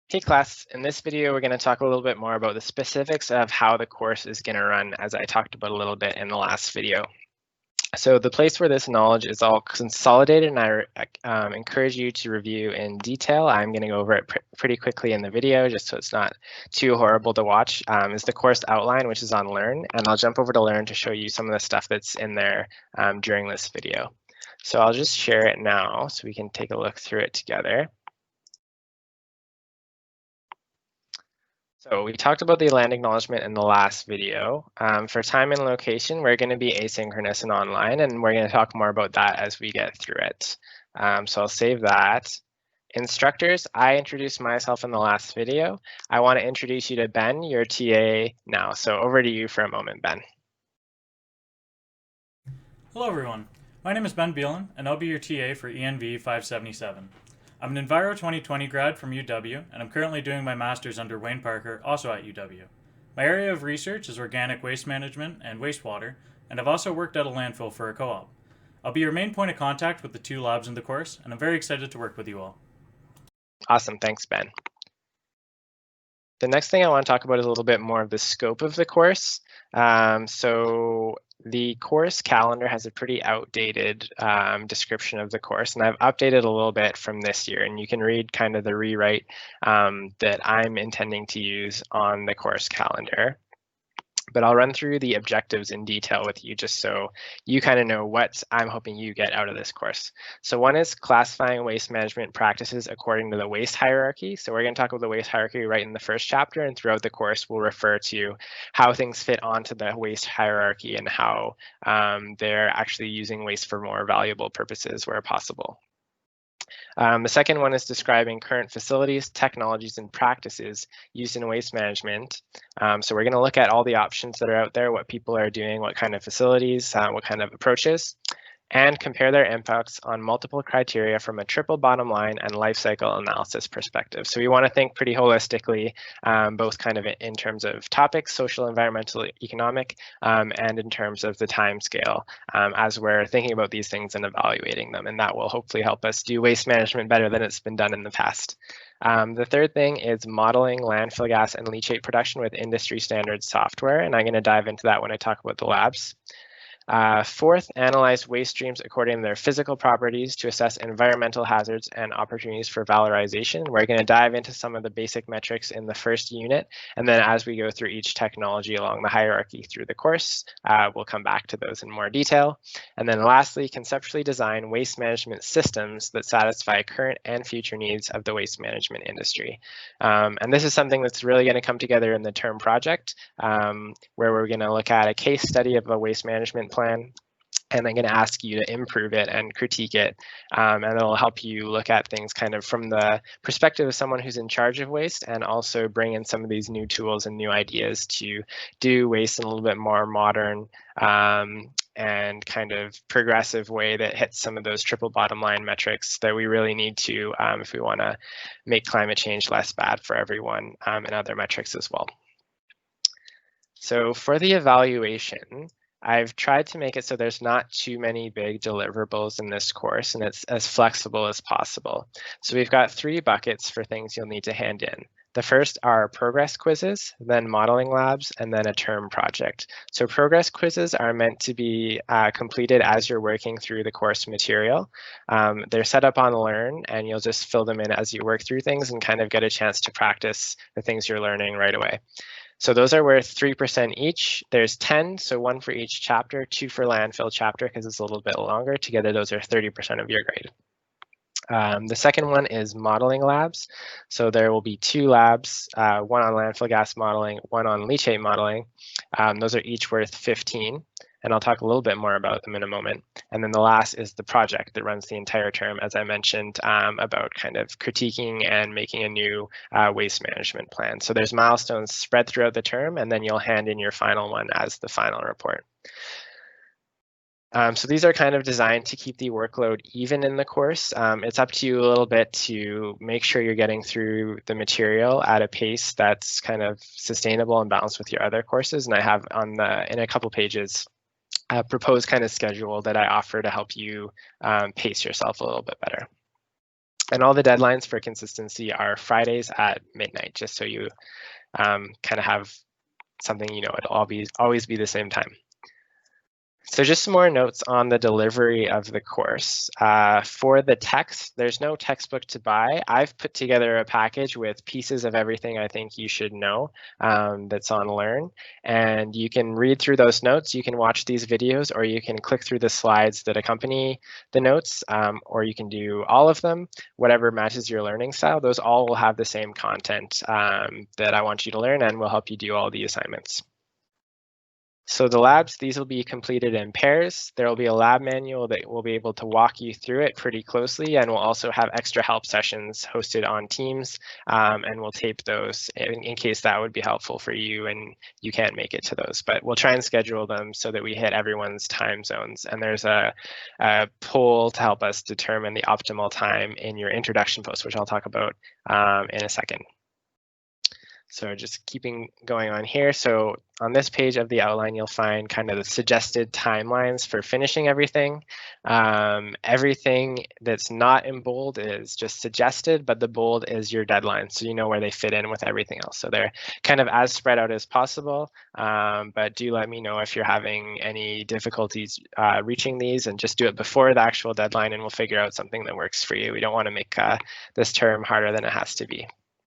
Hey class, in this video we're going to talk a little bit more about the specifics of how the course is going to run, as I talked about a little bit in the last video. So the place where this knowledge is all consolidated, and I encourage you to review in detail. I'm going to go over it pretty quickly in the video just so it's not too horrible to watch, is the course outline, which is on Learn, and I'll jump over to Learn to show you some of the stuff that's in there during this video. So I'll just share it now so we can take a look through it together. So we talked about the land acknowledgement in the last video. For time and location, we're going to be asynchronous and online, and we're going to talk more about that as we get through it. So I'll save that. Instructors, I introduced myself in the last video. I want to introduce you to Ben, your TA now. So over to you for a moment, Ben. Hello everyone, my name is Ben Beelan and I'll be your TA for ENV 577. I'm an Enviro 2020 grad from UW and I'm currently doing my master's under Wayne Parker, also at UW. My area of research is organic waste management and wastewater, and I've also worked at a landfill for a co-op. I'll be your main point of contact with the two labs in the course, and I'm very excited to work with you all. Awesome, thanks Ben. The next thing I want to talk about is a little bit more of the scope of the course. So the course calendar has a pretty outdated description of the course, and I've updated a little bit from this year, and you can read kind of the rewrite that I'm intending to use on the course calendar. But I'll run through the objectives in detail with you just so you kind of know what I'm hoping you get out of this course. So one is classifying waste management practices according to the waste hierarchy. So we're going to talk about the waste hierarchy right in the first chapter, and throughout the course we'll refer to how things fit onto the waste hierarchy and how they're actually using waste for more valuable purposes where possible. The second one is describing current facilities, technologies, and practices used in waste management. So we're going to look at all the options that are out there, what people are doing, what kind of facilities, what kind of approaches, and compare their impacts on multiple criteria from a triple bottom line and life cycle analysis perspective. So we want to think pretty holistically, both kind of in terms of topics, social, environmental, economic, and in terms of the time scale as we're thinking about these things and evaluating them. And that will hopefully help us do waste management better than it's been done in the past. The third thing is modeling landfill gas and leachate production with industry standard software. And I'm going to dive into that when I talk about the labs. Fourth, analyze waste streams according to their physical properties to assess environmental hazards and opportunities for valorization. We're going to dive into some of the basic metrics in the first unit, and then as we go through each technology along the hierarchy through the course, we'll come back to those in more detail. And then lastly, conceptually design waste management systems that satisfy current and future needs of the waste management industry. And this is something that's really going to come together in the term project, where we're going to look at a case study of a waste management plan, and I'm going to ask you to improve it and critique it, and it'll help you look at things kind of from the perspective of someone who's in charge of waste, and also bring in some of these new tools and new ideas to do waste in a little bit more modern and kind of progressive way that hits some of those triple bottom line metrics that we really need to if we want to make climate change less bad for everyone, and other metrics as well. So for the evaluation, I've tried to make it so there's not too many big deliverables in this course, and it's as flexible as possible. So we've got 3 buckets for things you'll need to hand in. The first are progress quizzes, then modeling labs, and then a term project. So progress quizzes are meant to be completed as you're working through the course material. They're set up on Learn, and you'll just fill them in as you work through things and kind of get a chance to practice the things you're learning right away. So those are worth 3% each. There's 10, so 1 for each chapter, 2 for landfill chapter because it's a little bit longer. Together, those are 30% of your grade. The second one is modeling labs. So there will be 2 labs, one on landfill gas modeling, one on leachate modeling. Those are each worth 15. And I'll talk a little bit more about them in a moment. And then the last is the project that runs the entire term, as I mentioned, about kind of critiquing and making a new waste management plan. So there's milestones spread throughout the term, and then you'll hand in your final one as the final report. So these are kind of designed to keep the workload even in the course. It's up to you a little bit to make sure you're getting through the material at a pace that's kind of sustainable and balanced with your other courses. And I have in a couple pages a proposed kind of schedule that I offer to help you pace yourself a little bit better. And all the deadlines for consistency are Fridays at midnight, just so you kind of have something, you know, it'll always be the same time. So just some more notes on the delivery of the course. For the text, there's no textbook to buy. I've put together a package with pieces of everything I think you should know that's on Learn. And you can read through those notes, you can watch these videos, or you can click through the slides that accompany the notes, or you can do all of them, whatever matches your learning style. Those all will have the same content that I want you to learn and will help you do all the assignments. So the labs, these will be completed in pairs. There will be a lab manual that will be able to walk you through it pretty closely, and we'll also have extra help sessions hosted on Teams, and we'll tape those in case that would be helpful for you and you can't make it to those. But we'll try and schedule them so that we hit everyone's time zones. And there's a poll to help us determine the optimal time in your introduction post, which I'll talk about in a second. So just keeping going on here. So on this page of the outline, you'll find kind of the suggested timelines for finishing everything. Everything that's not in bold is just suggested, but the bold is your deadline. So you know where they fit in with everything else. So they're kind of as spread out as possible, but do let me know if you're having any difficulties reaching these, and just do it before the actual deadline and we'll figure out something that works for you. We don't want to make this term harder than it has to be.